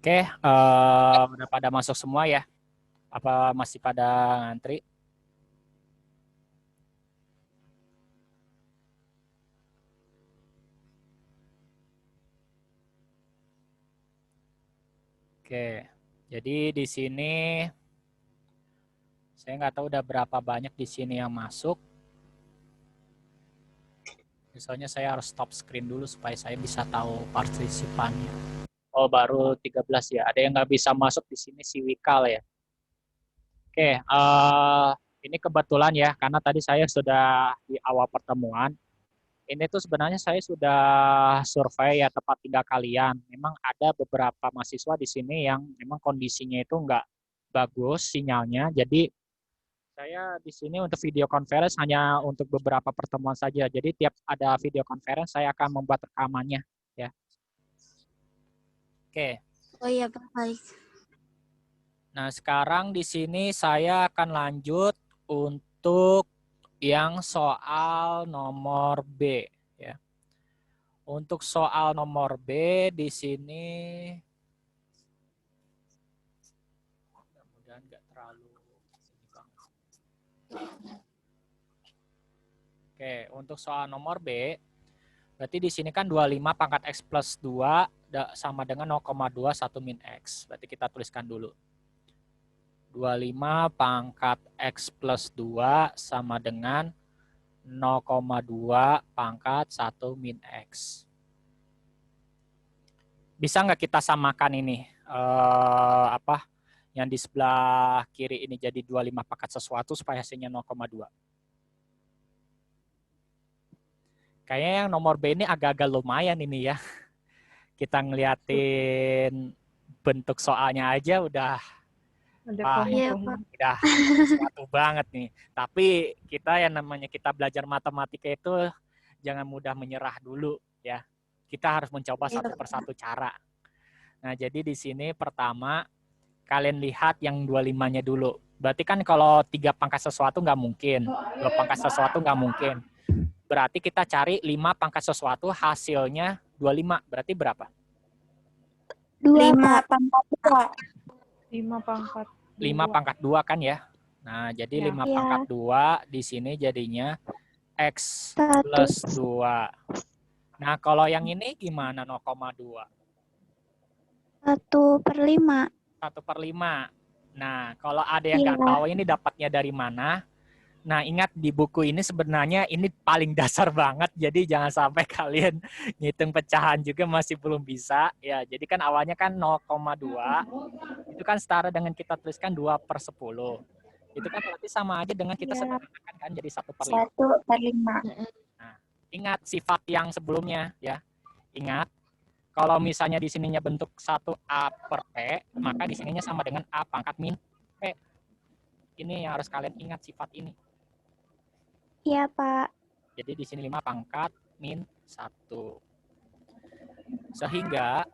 Oke, udah pada masuk semua ya? Apa masih pada ngantri? Oke, jadi di sini saya nggak tahu udah berapa banyak di sini yang masuk. Misalnya saya harus stop screen dulu supaya saya bisa tahu partisipannya. Oh, baru 13 ya. Ada yang nggak bisa masuk di sini si Wikal ya. Oke, ini kebetulan ya, karena tadi saya sudah di awal pertemuan. Ini tuh sebenarnya saya sudah survei ya tempat tinggal kalian. Memang ada beberapa mahasiswa di sini yang memang kondisinya itu nggak bagus sinyalnya. Jadi saya di sini untuk video conference hanya untuk beberapa pertemuan saja. Jadi tiap ada video conference saya akan membuat rekamannya ya. Oke. Oh iya, baik. Nah, sekarang di sini saya akan lanjut untuk yang soal nomor B ya. Untuk soal nomor B di sini mudah-mudahan nggak terlalu banget. Oke, untuk soal nomor B berarti di sini kan 25 pangkat X plus 2 sama dengan 0,21 min X. Berarti kita tuliskan dulu. 25 pangkat X plus 2 sama dengan 0,2 pangkat 1 min X. Bisa nggak kita samakan ini? Yang di sebelah kiri ini jadi 25 pangkat sesuatu supaya hasilnya 0,2. Kayaknya yang nomor B ini agak-agak lumayan ini ya. Kita ngeliatin bentuk soalnya aja udah udah sesuatu banget nih. Tapi kita yang namanya kita belajar matematika itu jangan mudah menyerah dulu ya. Kita harus mencoba satu persatu cara. Nah, jadi di sini pertama kalian lihat yang 25-nya dulu. Berarti kan kalau 3 pangkat sesuatu nggak mungkin, 2 pangkat sesuatu nggak mungkin. Berarti kita cari 5 pangkat sesuatu hasilnya 25. Berarti berapa? 5 pangkat 2. 5 pangkat 2 kan ya. Nah, jadi 5 pangkat 2 di sini jadinya X plus 2. Nah, kalau yang ini gimana 0,2? 1/5. 1/5. Nah, kalau ada yang nggak tahu ini dapatnya dari mana, nah ingat di buku ini sebenarnya ini paling dasar banget, jadi jangan sampai kalian ngitung pecahan juga masih belum bisa. Ya, jadi kan awalnya kan 0,2, itu kan setara dengan kita tuliskan 2/10. Itu kan berarti sama aja dengan kita sederhanakan kan jadi 1/5. 1/5. Nah, ingat sifat yang sebelumnya ya. Ingat, kalau misalnya di sininya bentuk 1A per P, maka di sininya sama dengan A pangkat min P. Ini yang harus kalian ingat sifat ini. Iya, Pak. Jadi di sini 5 pangkat min 1. Sehingga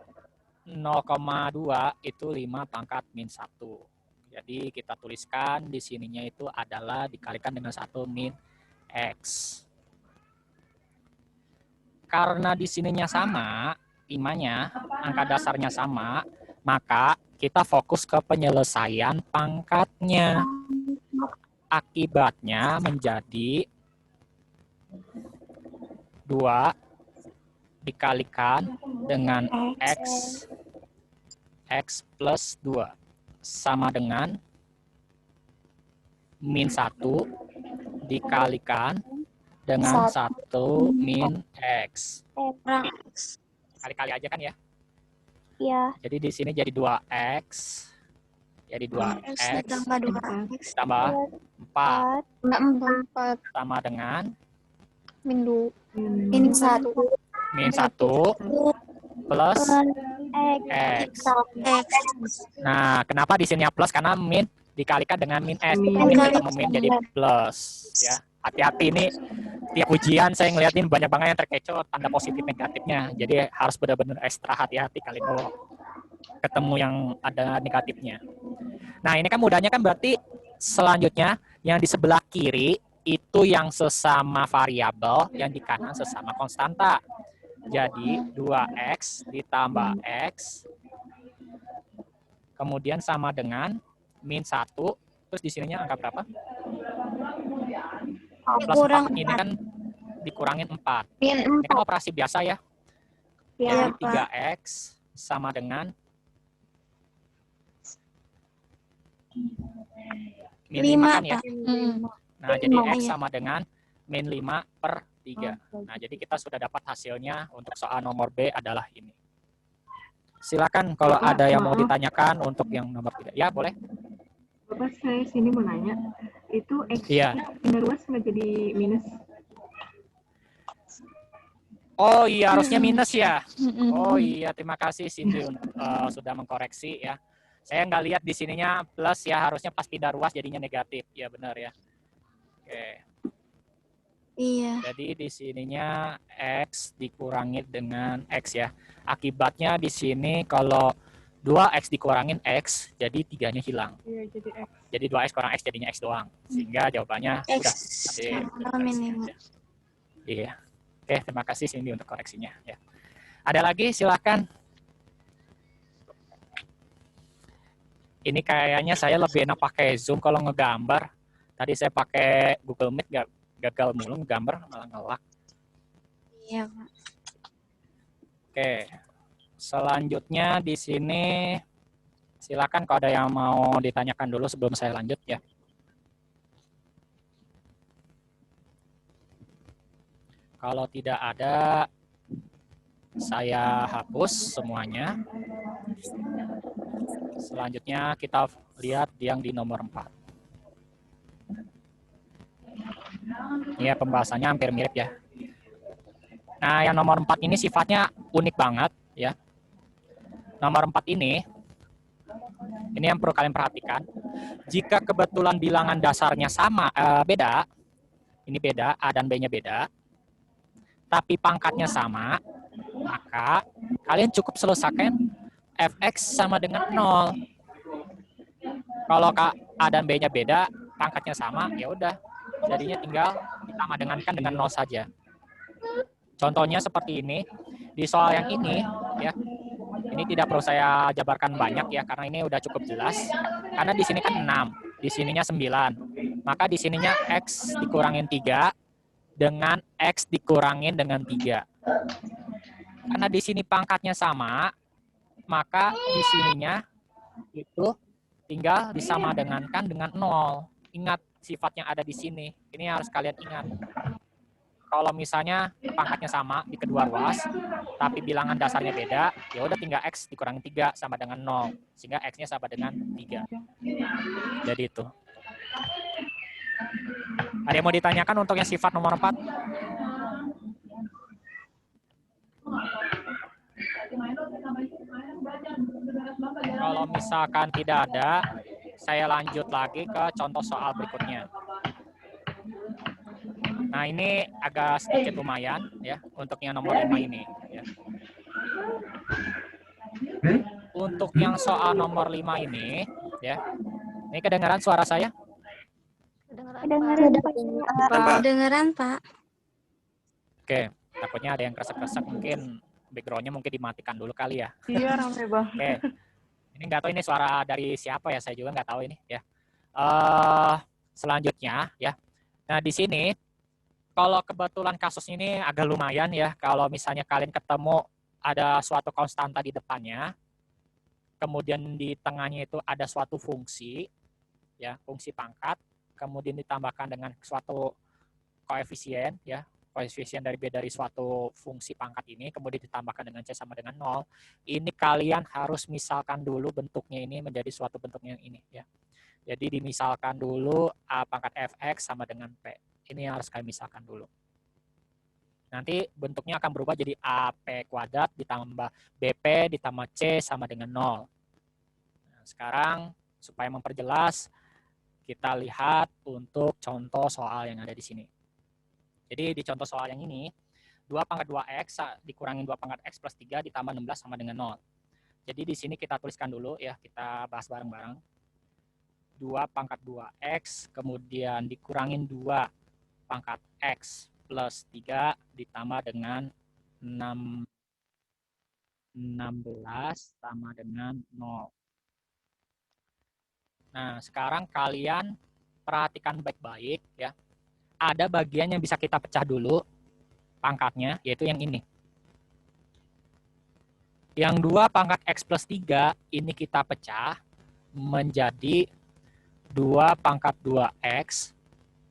0,2 itu 5 pangkat min 1. Jadi kita tuliskan di sininya itu adalah dikalikan dengan 1 min X. Karena di sininya sama, 5-nya, angka dasarnya sama, maka kita fokus ke penyelesaian pangkatnya. Akibatnya menjadi 2 dikalikan dengan X plus 2 sama dengan min 1 dikalikan dengan 1 min X. Kali-kali aja kan ya? Iya. Jadi di sini jadi 2X. Jadi 2X tambah 4 sama dengan min 1 plus X. Nah, kenapa di sini plus? Karena min dikalikan dengan min S. Min ketemu min jadi plus. Ya, hati-hati ini tiap ujian saya ngeliatin banyak banget yang terkecoh tanda positif negatifnya. Jadi harus benar-benar ekstra hati-hati kali kalau ketemu yang ada negatifnya. Nah, ini kan mudahnya kan berarti selanjutnya yang di sebelah kiri itu yang sesama variabel, yang di kanan sesama konstanta. Jadi 2X ditambah X kemudian sama dengan min 1, terus di sininya angka berapa? Plus Kurang 4, ini kan dikurangin 4. min Ini kan 4. operasi biasa ya. Ya, Jadi 3x sama dengan min 5 kan ya. Nah, jadi x sama dengan min 5 per 3. Nah, jadi kita sudah dapat hasilnya untuk soal nomor B adalah ini. Silakan kalau ada yang mau ditanyakan untuk yang nomor 3. Ya, boleh. Bapak, saya sini mau nanya, itu X Iya. pindah ruas nggak jadi minus? Oh iya, harusnya minus ya. Oh iya, terima kasih Cindy sudah mengkoreksi ya. Saya nggak lihat di sininya plus ya, harusnya pas pindah ruas jadinya negatif. Ya benar ya. Oke. Iya. Jadi di sininya X dikurangi dengan X ya. Akibatnya di sini kalau 2X dikurangin X, jadi 3-nya hilang. Iya, jadi X. Jadi 2X kurang X jadinya X doang. Sehingga jawabannya udah. Iya. Oke, terima kasih Cindy untuk koreksinya. Ya. Ada lagi? Silahkan. Ini kayaknya saya lebih enak pakai Zoom kalau ngegambar. Tadi saya pakai Google Meet gagal mulu ngegambar, malah ngelak. Iya, Pak. Oke. Selanjutnya di sini silakan kalau ada yang mau ditanyakan dulu sebelum saya lanjut ya. Kalau tidak ada, saya hapus semuanya. Selanjutnya kita lihat yang di nomor 4. Ini ya pembahasannya hampir mirip ya. Nah, yang nomor 4 ini sifatnya unik banget ya. Nomor 4 ini yang perlu kalian perhatikan. Jika kebetulan bilangan dasarnya sama, beda, ini beda, A dan B-nya beda, tapi pangkatnya sama, maka kalian cukup selesaikan fx sama dengan 0. Kalau A dan B-nya beda, pangkatnya sama, ya udah, jadinya tinggal ditambah dengankan dengan 0 saja. Contohnya seperti ini. Di soal yang ini, ya, ini tidak perlu saya jabarkan banyak ya, karena ini udah cukup jelas. Karena di sini kan 6, di sininya 9. Maka di sininya X dikurangin 3 dengan X dikurangin dengan 3. Karena di sini pangkatnya sama, maka di sininya itu tinggal disama dengankan dengan 0. Ingat sifat yang ada di sini. Ini harus kalian ingat. Kalau misalnya pangkatnya sama di kedua ruas, tapi bilangan dasarnya beda, ya udah tinggal X dikurangi 3 sama dengan 0. Sehingga X-nya sama dengan 3. Jadi itu. Ada yang mau ditanyakan untuk yang sifat nomor 4? Kalau misalkan tidak ada, saya lanjut lagi ke contoh soal berikutnya. Nah, ini agak sedikit lumayan ya untuk yang nomor 5 ini ya. Untuk yang soal nomor 5 ini ya. Ini kedengaran suara saya? Kedengaran, Pak. Oke, takutnya ada yang kresek-kresek, mungkin background-nya mungkin dimatikan dulu kali ya. Iya, ramai banget. Oke. Ini nggak tahu ini suara dari siapa ya, saya juga nggak tahu ini ya. Selanjutnya ya. Nah, di sini kalau kebetulan kasus ini agak lumayan ya, kalau misalnya kalian ketemu ada suatu konstanta di depannya, kemudian di tengahnya itu ada suatu fungsi, ya fungsi pangkat, kemudian ditambahkan dengan suatu koefisien, ya koefisien dari suatu fungsi pangkat ini, kemudian ditambahkan dengan C sama dengan 0, ini kalian harus misalkan dulu bentuknya ini menjadi suatu bentuknya yang ini. Ya. Jadi dimisalkan dulu A pangkat Fx sama dengan P. Ini yang harus kalian misalkan dulu. Nanti bentuknya akan berubah jadi AP kuadrat ditambah BP ditambah C sama dengan 0. Nah, sekarang supaya memperjelas, kita lihat untuk contoh soal yang ada di sini. Jadi di contoh soal yang ini, 2 pangkat 2X dikurangin 2 pangkat X plus 3 ditambah 16 sama dengan 0. Jadi di sini kita tuliskan dulu ya, kita bahas bareng-bareng. 2 pangkat 2X, kemudian dikurangin 2 pangkat X plus 3 ditambah dengan 16 sama dengan 0. Nah, sekarang kalian perhatikan baik-baik ya. Ada bagian yang bisa kita pecah dulu pangkatnya, yaitu yang ini. Yang 2 pangkat X plus 3 ini kita pecah menjadi 2 pangkat 2X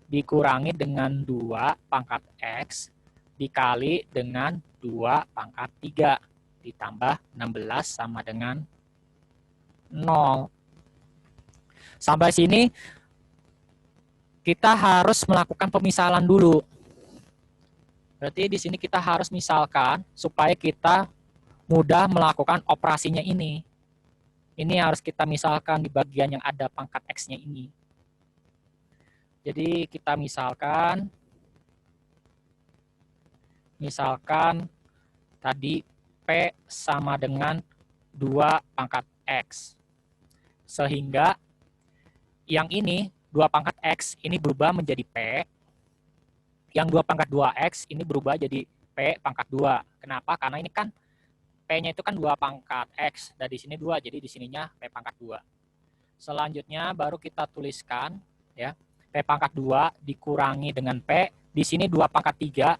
dikurangi dengan 2 pangkat X dikali dengan 2 pangkat 3 ditambah 16 sama dengan 0. Sampai sini kita harus melakukan pemisalan dulu. Berarti di sini kita harus misalkan supaya kita mudah melakukan operasinya ini. Ini harus kita misalkan di bagian yang ada pangkat X-nya ini. Jadi kita misalkan tadi P sama dengan 2 pangkat X. Sehingga yang ini 2 pangkat X ini berubah menjadi P. Yang 2 pangkat 2X ini berubah jadi P pangkat 2. Kenapa? Karena ini kan P-nya itu kan 2 pangkat X. Dari sini 2, jadi di sininya P pangkat 2. Selanjutnya baru kita tuliskan ya, P pangkat 2 dikurangi dengan P. Di sini 2 pangkat 3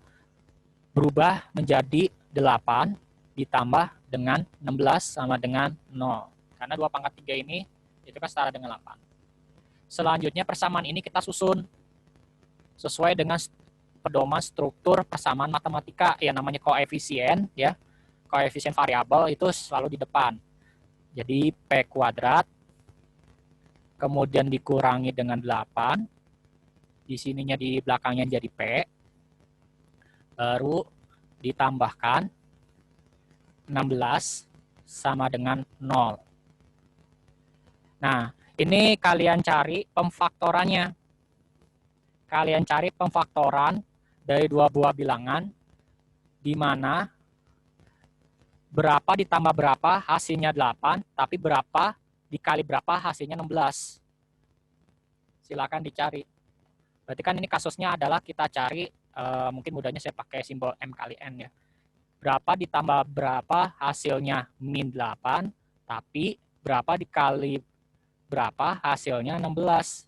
berubah menjadi 8 ditambah dengan 16 sama dengan 0. Karena 2 pangkat 3 ini itu kan setara dengan 8. Selanjutnya persamaan ini kita susun sesuai dengan pedoman struktur persamaan matematika yang namanya koefisien ya. Koefisien variabel itu selalu di depan. Jadi P kuadrat kemudian dikurangi dengan 8. Di sininya di belakangnya jadi P. Baru ditambahkan 16 sama dengan 0. Nah, ini kalian cari pemfaktorannya. Kalian cari pemfaktoran dari 2 buah bilangan di mana berapa ditambah berapa hasilnya 8, tapi berapa dikali berapa hasilnya 16. Silakan dicari. Berarti kan ini kasusnya adalah kita cari, mungkin mudahnya saya pakai simbol M kali N ya. Berapa ditambah berapa hasilnya min 8, tapi berapa dikali berapa hasilnya 16.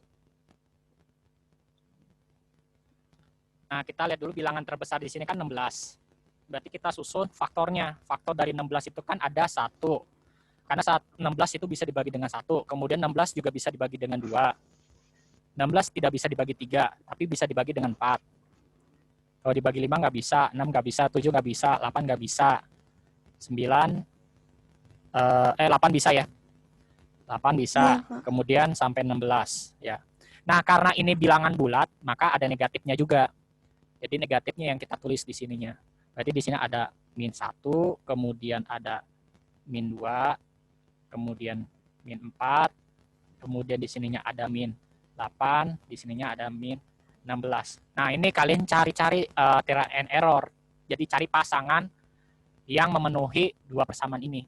Nah, kita lihat dulu bilangan terbesar di sini kan 16. Berarti kita susun faktornya. Faktor dari 16 itu kan ada 1. Karena 16 itu bisa dibagi dengan 1. Kemudian 16 juga bisa dibagi dengan 2. 16 tidak bisa dibagi 3, tapi bisa dibagi dengan 4. Kalau dibagi 5 nggak bisa, 6 nggak bisa, 7 nggak bisa, 8 nggak bisa. 8 bisa ya. 8 bisa, Iya, Pak. kemudian sampai 16. Ya. Nah, karena ini bilangan bulat, maka ada negatifnya juga. Jadi negatifnya yang kita tulis di sininya. Berarti di sini ada min 1, kemudian ada min 2, kemudian min 4, kemudian di sininya ada min 8, di sininya ada min 16. Nah, ini kalian cari-cari trial and error. Jadi cari pasangan yang memenuhi 2 persamaan ini.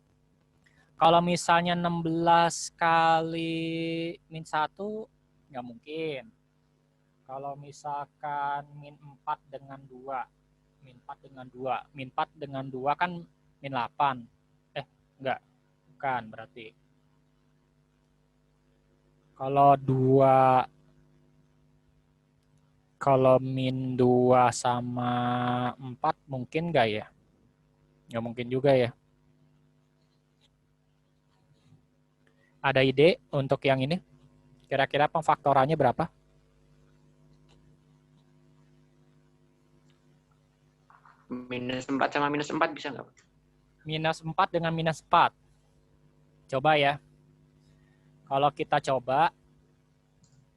Kalau misalnya 16 kali min 1, nggak mungkin. Kalau misalkan min 4 dengan 2, min 4 dengan 2, min 4 dengan 2 kan min 8. Enggak, bukan berarti. Kalau min 2 sama 4 mungkin nggak ya? Nggak mungkin juga ya. Ada ide untuk yang ini? Kira-kira pemfaktorannya berapa? Minus 4 sama minus 4 bisa nggak? Minus 4 dengan minus 4. Coba ya. Kalau kita coba,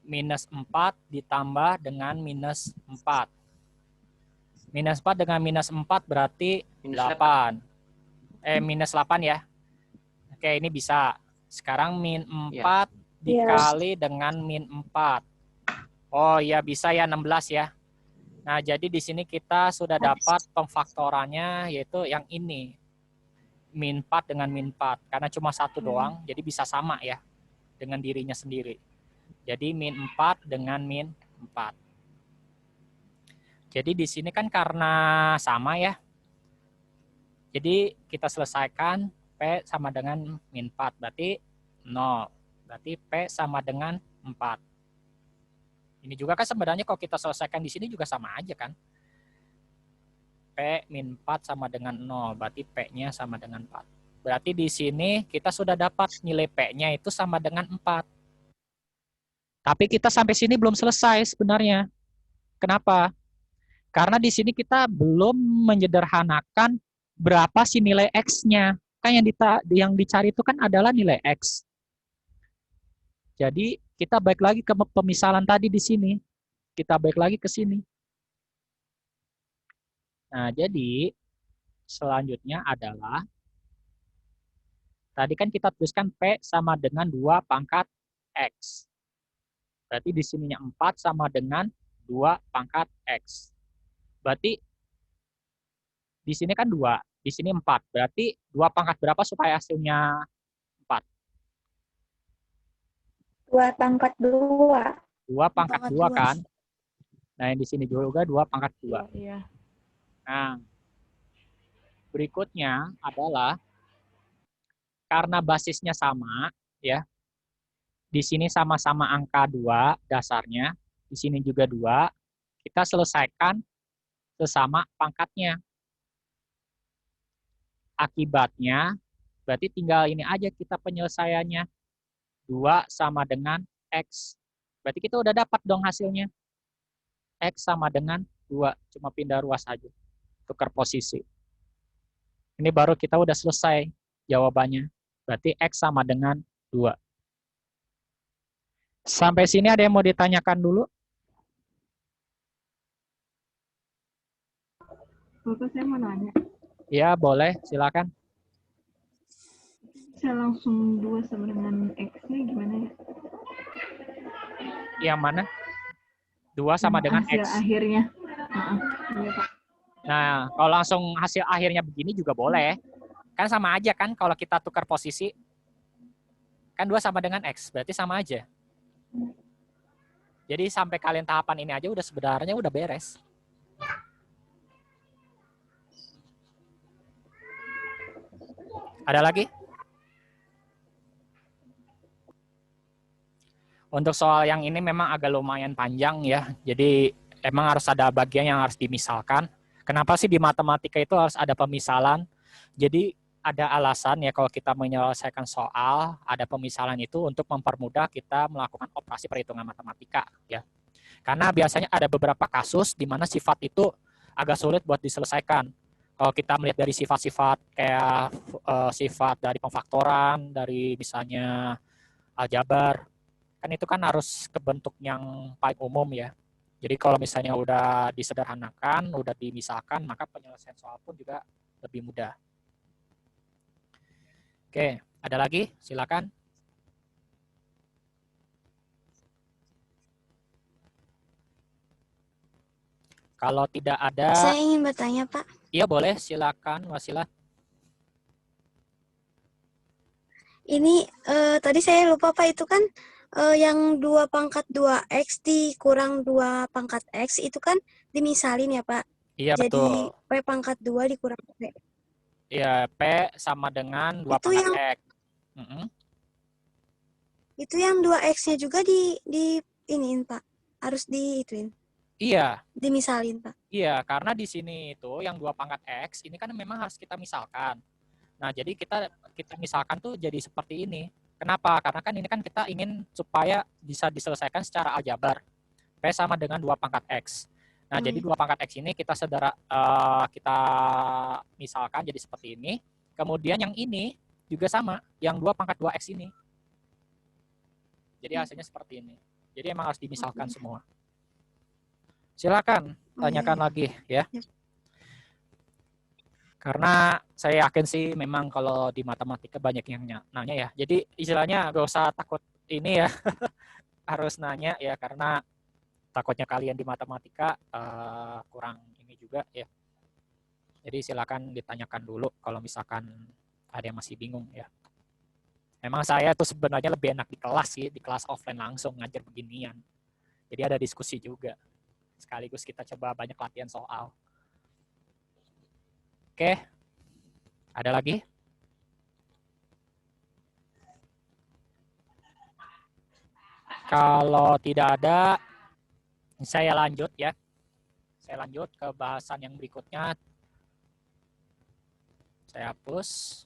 minus 4 ditambah dengan minus 4. Minus 4 dengan minus 4 berarti Minus 8. Minus 8 ya. Oke, ini bisa. Sekarang min 4 dikali dengan min 4. Oh iya, bisa ya 16 ya. Nah, jadi di sini kita sudah dapat pemfaktorannya, yaitu yang ini. Min 4 dengan min 4. Karena cuma satu doang, jadi bisa sama ya dengan dirinya sendiri. Jadi min 4 dengan min 4. Jadi di sini kan karena sama ya. Jadi kita selesaikan P sama dengan min 4. Berarti 0. Berarti P sama dengan 4. Ini juga kan sebenarnya kalau kita selesaikan di sini juga sama aja kan. P min 4 sama dengan 0. Berarti P-nya sama dengan 4. Berarti di sini kita sudah dapat nilai P-nya itu sama dengan 4. Tapi kita sampai sini belum selesai sebenarnya. Kenapa? Karena di sini kita belum menyederhanakan berapa sih nilai X-nya. Kan yang dicari itu kan adalah nilai X. Jadi kita balik lagi ke pemisalan tadi di sini. Kita balik lagi ke sini. Nah, jadi selanjutnya adalah tadi kan kita tuliskan P sama dengan 2 pangkat X. Berarti di sininya 4 sama dengan 2 pangkat X. Berarti di sini kan 2, di sini 4. Berarti 2 pangkat berapa supaya hasilnya 4? 2 pangkat 2. 2 pangkat 2 2. kan? Nah, yang di sini juga 2 pangkat 2. Iya. Nah, berikutnya adalah karena basisnya sama, ya. Di sini sama-sama angka 2 dasarnya, di sini juga 2. Kita selesaikan sesama pangkatnya. Akibatnya, berarti tinggal ini aja kita penyelesaiannya. 2 sama dengan X. Berarti kita udah dapat dong hasilnya. X sama dengan 2. Cuma pindah ruas aja. Tukar posisi. Ini baru kita udah selesai jawabannya. Berarti X sama dengan 2. Sampai sini ada yang mau ditanyakan dulu? Bapak, saya mau nanya. Ya, boleh. Silakan. Saya langsung 2 sama dengan X-nya gimana ya? Yang mana? 2 sama dengan hasil X. akhirnya. Iya, Pak. Nah, kalau langsung hasil akhirnya begini juga boleh. Kan sama aja kan kalau kita tukar posisi. Kan 2 sama dengan X, berarti sama aja. Jadi sampai kalian tahapan ini aja udah sebenarnya udah beres. Ada lagi? Untuk soal yang ini memang agak lumayan panjang ya. Jadi emang harus ada bagian yang harus dimisalkan. Kenapa sih di matematika itu harus ada pemisalan? Jadi ada alasan ya kalau kita menyelesaikan soal, ada pemisalan itu untuk mempermudah kita melakukan operasi perhitungan matematika ya. Karena biasanya ada beberapa kasus di mana sifat itu agak sulit buat diselesaikan. Kalau kita melihat dari sifat-sifat kayak sifat dari pemfaktoran, dari misalnya aljabar, kan itu kan harus ke bentuk yang paling umum ya. Jadi kalau misalnya udah disederhanakan, udah dimisahkan, maka penyelesaian soal pun juga lebih mudah. Oke, ada lagi? Silakan. Kalau tidak ada, Saya ingin bertanya, Pak. iya boleh, silakan, Wasilah. Ini tadi saya lupa, Pak, itu kan yang 2 pangkat 2X dikurang 2 pangkat X itu kan dimisalin ya, Pak. Iya, Jadi betul. P pangkat 2 dikurang P. Iya, P sama dengan 2 Itu pangkat yang X. itu yang 2X-nya juga di iniin, Pak. Harus diituin. Iya. Dimisalin, Pak. Iya, karena di sini itu yang 2 pangkat X ini kan memang harus kita misalkan. Nah, jadi kita misalkan tuh jadi seperti ini. Kenapa? Karena kan ini kan kita ingin supaya bisa diselesaikan secara aljabar. P sama dengan 2 pangkat X. Nah, jadi 2 pangkat X ini kita kita misalkan jadi seperti ini. Kemudian yang ini juga sama, yang 2 pangkat 2X ini. Jadi hasilnya seperti ini. Jadi emang harus dimisalkan semua. Silakan tanyakan lagi ya. Karena saya yakin sih memang kalau di matematika banyak yang nanya ya. Jadi istilahnya gak usah takut ini ya. Harus nanya ya karena takutnya kalian di matematika kurang ini juga ya. Jadi silakan ditanyakan dulu kalau misalkan ada yang masih bingung ya. Memang saya tuh sebenarnya lebih enak di kelas sih, di kelas offline langsung ngajar beginian. Jadi ada diskusi juga. Sekaligus kita coba banyak latihan soal. Oke, ada lagi? Kalau tidak ada, saya lanjut ya. Saya lanjut ke bahasan yang berikutnya. Saya hapus.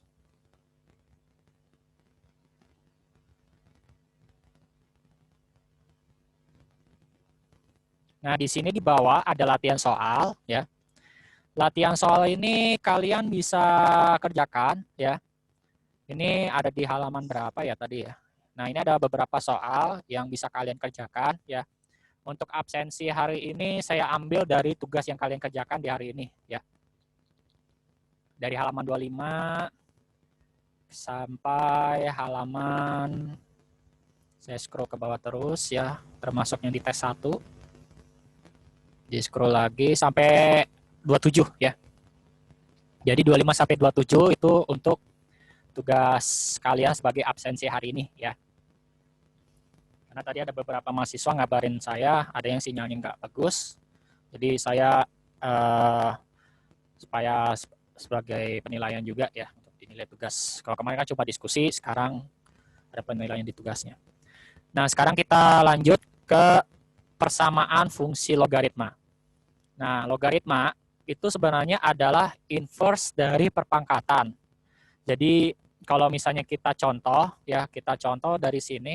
Nah, di sini di bawah ada latihan soal ya. Latihan soal ini kalian bisa kerjakan ya. Ini ada di halaman berapa ya tadi ya? Nah, ini ada beberapa soal yang bisa kalian kerjakan ya. Untuk absensi hari ini saya ambil dari tugas yang kalian kerjakan di hari ini ya. Dari halaman 25 sampai halaman, saya scroll ke bawah terus ya, termasuk yang di tes 1. Di scroll lagi sampai 27 ya. Jadi 25 sampai 27 itu untuk tugas kalian sebagai absensi hari ini ya. Karena tadi ada beberapa mahasiswa ngabarin saya ada yang sinyalnya nggak bagus. Jadi saya supaya sebagai penilaian juga ya untuk dinilai tugas. Kalau kemarin kan cuma diskusi, sekarang ada penilaian di tugasnya. Nah, sekarang kita lanjut ke persamaan fungsi logaritma. Nah, logaritma itu sebenarnya adalah inverse dari perpangkatan. Jadi kalau misalnya kita contoh dari sini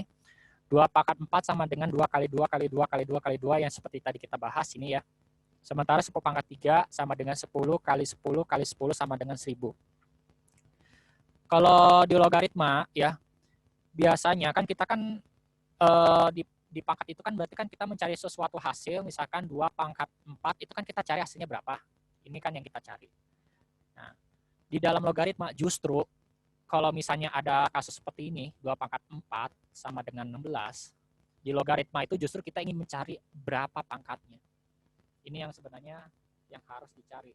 2 pangkat 4 sama dengan 2 kali 2 kali 2 kali 2 kali 2 yang seperti tadi kita bahas ini ya. Sementara 10 pangkat 3 sama dengan 10 kali 10 kali 10 sama dengan 1000. Kalau di logaritma ya, biasanya kan kita kan di pangkat itu kan berarti kan kita mencari sesuatu hasil, misalkan 2 pangkat 4 itu kan kita cari hasilnya berapa. Ini kan yang kita cari. Nah, di dalam logaritma justru kalau misalnya ada kasus seperti ini, 2 pangkat 4 sama dengan 16, di logaritma itu justru kita ingin mencari berapa pangkatnya. Ini yang sebenarnya yang harus dicari.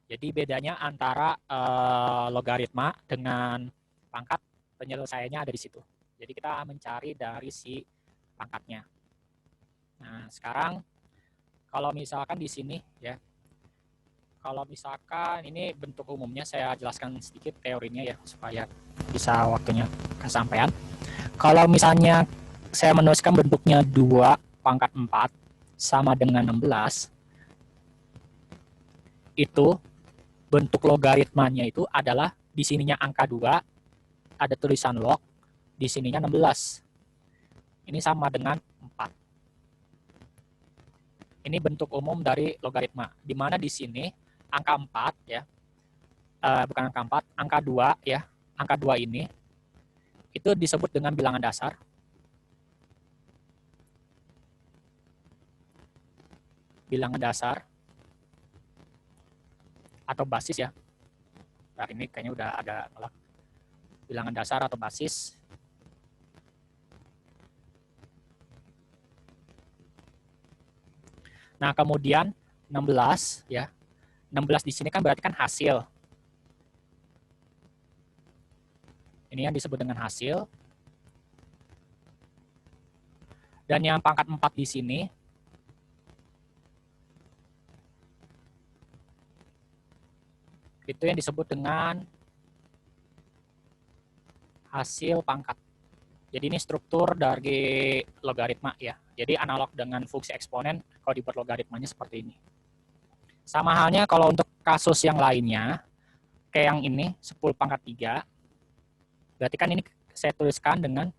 Jadi bedanya antara logaritma dengan pangkat, penyelesaiannya ada di situ. Jadi kita mencari dari si pangkatnya. Nah, sekarang kalau misalkan di sini ya, kalau misalkan ini bentuk umumnya, saya jelaskan sedikit teorinya ya supaya bisa waktunya kesampaian. Kalau misalnya saya menuliskan bentuknya 2 pangkat 4 sama dengan 16, itu bentuk logaritmanya itu adalah di sininya angka 2, ada tulisan log, di sininya 16. Ini sama dengan 4. Ini bentuk umum dari logaritma, di mana di sini angka 4 ya, bukan angka 4, angka 2 ya, angka 2 ini itu disebut dengan bilangan dasar. Bilangan dasar atau basis ya. Nah, ini kayaknya udah agak ngelak. Bilangan dasar atau basis. Nah, kemudian 16 ya. 16 di sini kan berarti kan hasil. Ini yang disebut dengan hasil. Dan yang pangkat 4 di sini itu yang disebut dengan hasil pangkat. Jadi ini struktur dari logaritma ya. Jadi analog dengan fungsi eksponen, kalau dibuat logaritmanya seperti ini. Sama halnya kalau untuk kasus yang lainnya, kayak yang ini 10 pangkat 3, berarti kan ini saya tuliskan dengan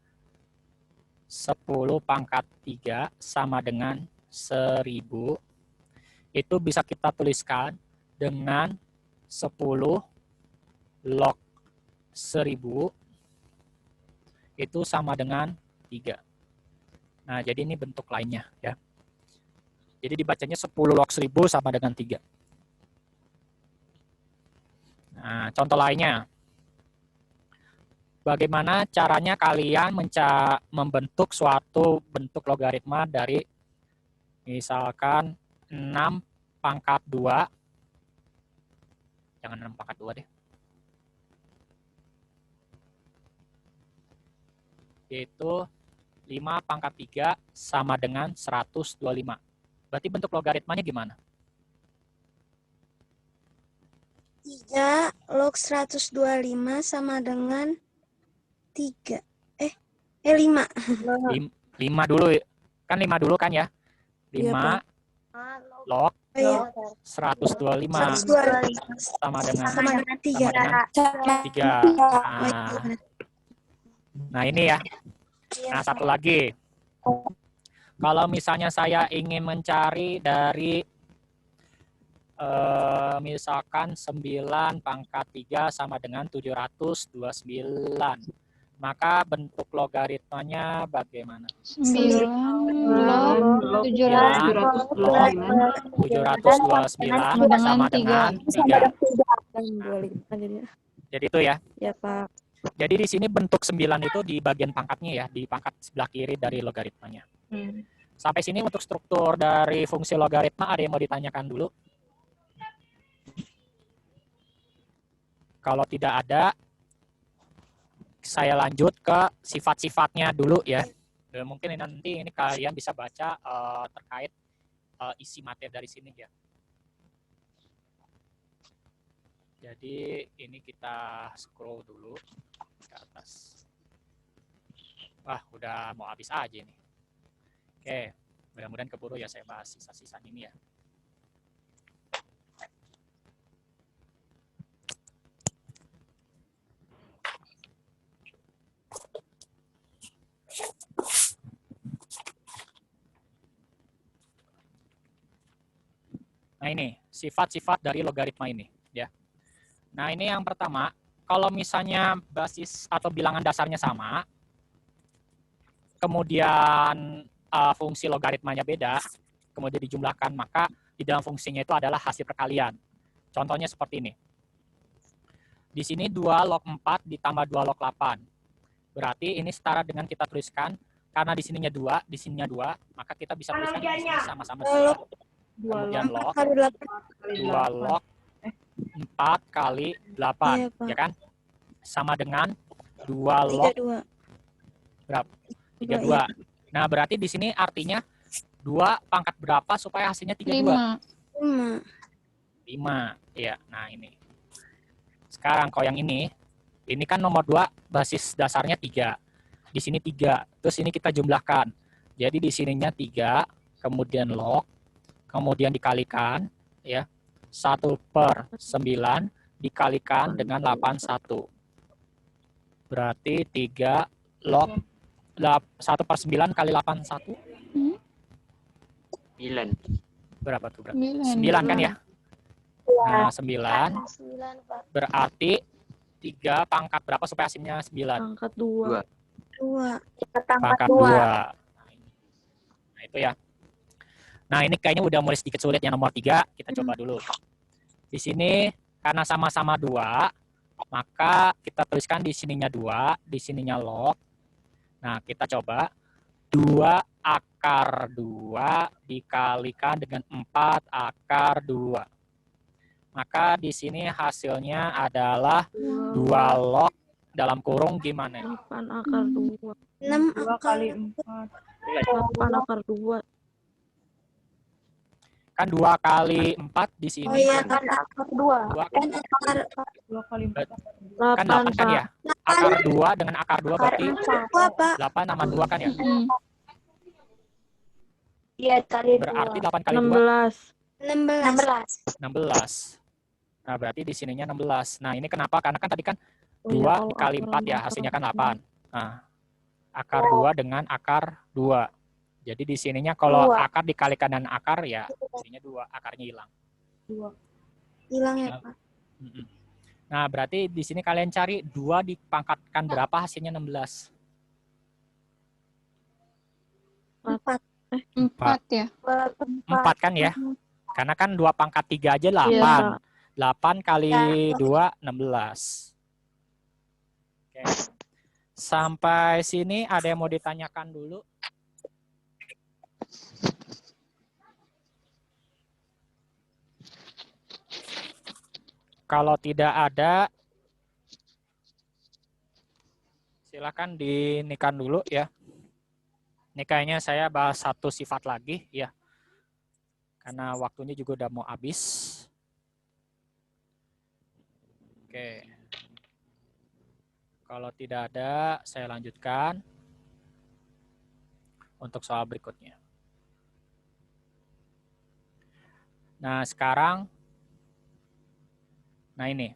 10 pangkat 3 sama dengan 1000. Itu bisa kita tuliskan dengan 10 log 1000 itu sama dengan 3. Nah, jadi ini bentuk lainnya ya. Jadi dibacanya 10 log 1000 sama dengan 3. Nah, contoh lainnya. Bagaimana caranya kalian membentuk suatu bentuk logaritma dari misalkan 6 pangkat 2. Jangan 6 pangkat 2 deh. Yaitu 5 pangkat 3 sama dengan 125. Berarti bentuk logaritmanya gimana? 3 log 125 sama dengan 3. 5. 5 dulu. Kan 5 dulu kan ya? 5 log Oh, iya. 125 sama dengan 3. dengan 3. Nah, ini ya. Nah, satu lagi. Kalau misalnya saya ingin mencari dari misalkan 9 pangkat 3 sama dengan 729. Maka bentuk logaritmanya bagaimana? 9 log 729 sama dengan 3. Jadi itu ya. Ya, Pak. Jadi di sini bentuk 9 itu di bagian pangkatnya ya, di pangkat sebelah kiri dari logaritmanya. Sampai sini untuk struktur dari fungsi logaritma ada yang mau ditanyakan dulu? Kalau tidak ada, saya lanjut ke sifat-sifatnya dulu ya. Mungkin nanti ini kalian bisa baca terkait isi materi dari sini ya. Jadi ini kita scroll dulu ke atas. Wah, udah mau habis aja nih. Oke, mudah-mudahan keburu ya saya bahas sisa-sisa ini ya. Nah ini, sifat-sifat dari logaritma ini. Ya. Nah ini yang pertama, kalau misalnya basis atau bilangan dasarnya sama, kemudian fungsi logaritmanya beda, kemudian dijumlahkan, maka di dalam fungsinya itu adalah hasil perkalian. Contohnya seperti ini. Di sini 2 log 4 ditambah 2 log 8. Berarti ini setara dengan kita tuliskan, karena di sininya 2, di sininya 2, maka kita bisa tuliskan di sini sama-sama 2. Kemudian log 2 log 4 kali 8, Iya, Pak. ya kan? Sama dengan 2 log 32. berapa? 32. Nah, berarti di sini artinya 2 pangkat berapa supaya hasilnya 32? 5. 5. Ya, nah ini. Sekarang kalau yang ini kan nomor 2 basis dasarnya 3. Di sini 3. Terus ini kita jumlahkan. Jadi di sininya 3, kemudian log, kemudian dikalikan ya. 1/9 dikalikan dengan 81. Berarti 3 log 1/9 kali 81. 9. Berapa tuh? 9. 9 kan ya? Nah, 9 berarti 3 pangkat berapa supaya hasilnya 9? Pangkat 2. 2. Pangkat 2. Nah, itu ya. Nah, ini kayaknya udah mulai sedikit sulit yang nomor 3. Kita coba dulu. Di sini karena sama-sama 2, maka kita tuliskan di sininya 2, di sininya log. Nah, kita coba 2 akar 2 dikalikan dengan 4 akar 2. Maka di sini hasilnya adalah 2 log dalam kurung gimana? 8 akar 2. 6 kali 4. 8 akar 2. Kan 2 kali 4 di sini. Oh iya, akar 2. 2 kali 4. Kan 8 kan ya? Akar 2 dengan akar 2 berarti 8 sama 2 kan ya? Iya, kali 2. Berarti 8 kali 2. 16. Nah, berarti di sininya 16. Nah, ini kenapa? Karena kan tadi kan 2 dikali 4 ya, hasilnya kan 8. Nah, akar 2 dengan akar 2. Jadi di sininya kalau akar dikalikan dengan akar ya, sininya 2, akarnya hilang. 2. Hilang ya, Pak. Nah, berarti di sini kalian cari 2 dipangkatkan berapa hasilnya 16? 4. 4 ya. 4 kan ya? Karena kan 2 pangkat 3 aja 8. 8 kali 2, 16. Oke. Sampai sini ada yang mau ditanyakan dulu? Kalau tidak ada, silakan dinikan dulu ya. Ini kayaknya saya bahas satu sifat lagi ya. Karena waktunya juga udah mau habis. Oke. Kalau tidak ada, saya lanjutkan untuk soal berikutnya. Nah, sekarang, nah ini.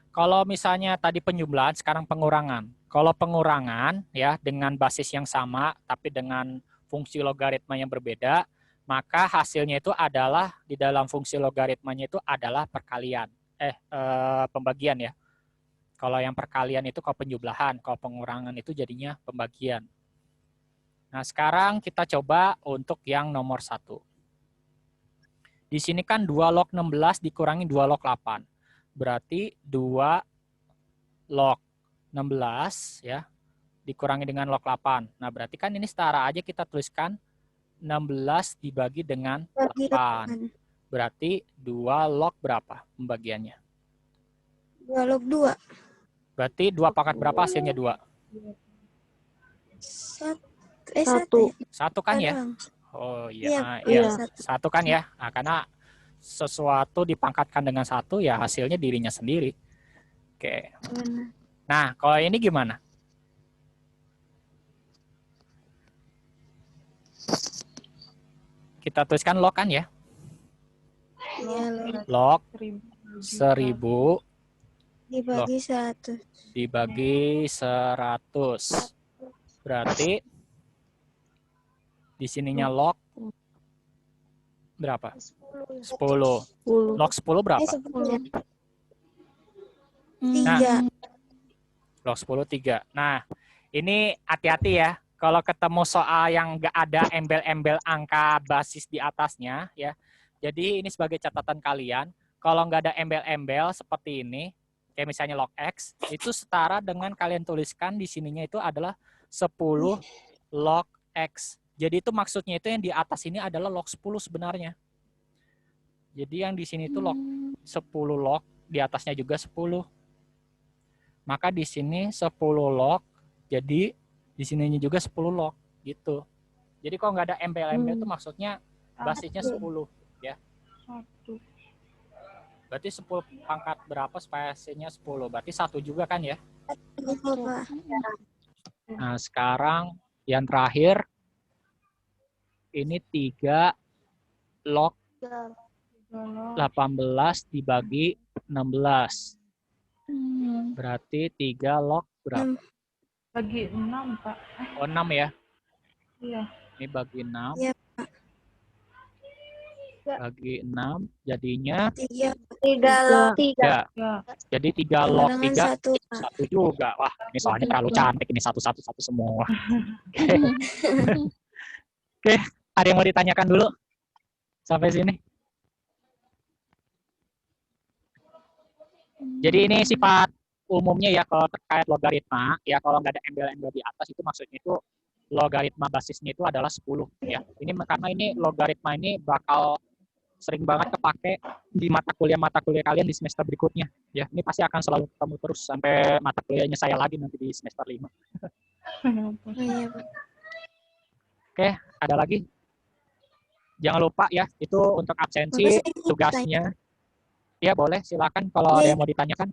Kalau misalnya tadi penjumlahan, sekarang pengurangan. Kalau pengurangan ya dengan basis yang sama, tapi dengan fungsi logaritma yang berbeda, maka hasilnya itu adalah di dalam fungsi logaritmanya itu adalah perkalian. Pembagian ya. Kalau yang perkalian itu kalau penjumlahan, kalau pengurangan itu jadinya pembagian. Nah, sekarang kita coba untuk yang nomor 1. Di sini kan 2 log 16 dikurangi 2 log 8. Berarti 2 log 16 ya dikurangi dengan log 8. Nah, berarti kan ini setara aja kita tuliskan 16 dibagi dengan 8. Berarti 2 log berapa pembagiannya? 2 log 2. Berarti 2 pangkat berapa hasilnya 2? 1. 1 kan ya? Oh iya, iya. 1 kan ya? Nah, karena sesuatu dipangkatkan dengan 1 ya hasilnya dirinya sendiri. Oke. Nah, kalau ini gimana? Kita tuliskan log kan ya? Log 1000 dibagi 100. Dibagi 100. Berarti di sininya log berapa? 10. Log 10 berapa? 3. Log 10 3. Nah, ini hati-hati ya. Kalau ketemu soal yang nggak ada embel-embel angka basis di atasnya ya. Jadi ini sebagai catatan kalian. Kalau nggak ada embel-embel seperti ini, kayak misalnya log X, itu setara dengan kalian tuliskan di sininya itu adalah 10 log X. Jadi itu maksudnya itu yang di atas ini adalah log 10 sebenarnya. Jadi yang di sini itu log 10 log, di atasnya juga 10. Maka di sini 10 log, jadi di sininya juga 10 log gitu. Jadi kalau nggak ada embel-embel itu maksudnya basisnya 10 ya. Berarti 10 pangkat berapa supaya hasilnya 10? Berarti 1 juga kan ya? Nah, sekarang yang terakhir ini 3 log 18 dibagi 16. Berarti 3 log berapa? Bagi 6, Pak. Oh, 6 ya? Iya. Ini bagi 6. Iya, Bagi 6 jadinya 3 log 3. Ya. Jadi 3 log 3 1. 1 juga. Wah, ini soalnya terlalu cantik ini 1 semua. Oke, ada yang mau ditanyakan dulu? Sampai sini. Jadi ini sifat umumnya ya kalau terkait logaritma, ya kalau nggak ada embel-embel di atas itu maksudnya itu logaritma basisnya itu adalah 10 ya. Ini karena ini logaritma ini bakal sering banget kepake di mata kuliah kalian di semester berikutnya ya. Ini pasti akan selalu ketemu terus sampai mata kuliahnya saya lagi nanti di semester 5. Oke, ada lagi? Jangan lupa ya, itu untuk absensi tugasnya. Ya boleh, silakan kalau ada yang mau ditanyakan.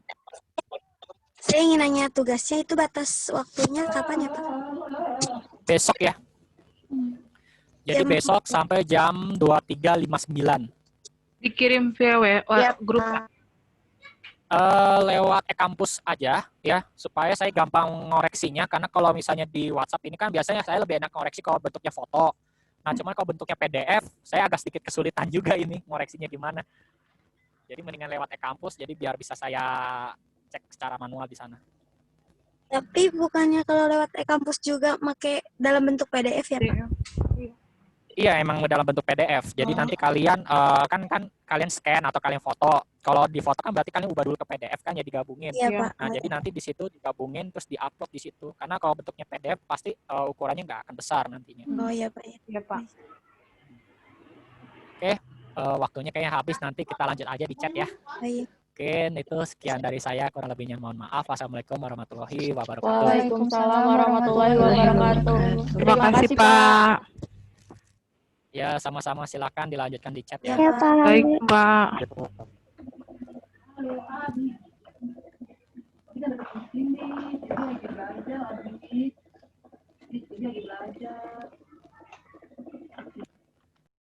Saya ingin nanya tugasnya itu batas waktunya kapan ya, Pak? Besok ya. Jadi besok sampai jam 23.59. Dikirim via grup. Lewat e-kampus aja ya, supaya saya gampang ngoreksinya. Karena kalau misalnya di WhatsApp ini kan biasanya saya lebih enak ngoreksi kalau bentuknya foto. Nah, cuman kalau bentuknya PDF, saya agak sedikit kesulitan juga ini ngoreksinya gimana. Jadi mendingan lewat e-kampus, jadi biar bisa saya cek secara manual di sana. Tapi bukannya kalau lewat e-kampus juga pakai dalam bentuk PDF ya, Pak? Iya, emang dalam bentuk PDF. Jadi nanti kalian kan kalian scan atau kalian foto. Kalau di foto kan berarti kalian ubah dulu ke PDF kan ya digabungin. Iya, Pak. Nah, jadi nanti di situ digabungin terus diupload di situ. Karena kalau bentuknya PDF pasti ukurannya nggak akan besar nantinya. Oh iya, Pak. Iya, Pak. Oke, waktunya kayaknya habis. Nanti kita lanjut aja di chat ya. Baik. Mungkin itu sekian dari saya. Kurang lebihnya mohon maaf. Wassalamualaikum warahmatullahi wabarakatuh. Waalaikumsalam warahmatullahi wabarakatuh. Terima kasih, Pak. Ya, sama-sama, silakan dilanjutkan di chat ya. Ya, Pak. Baik, Pak. Gitu. aja.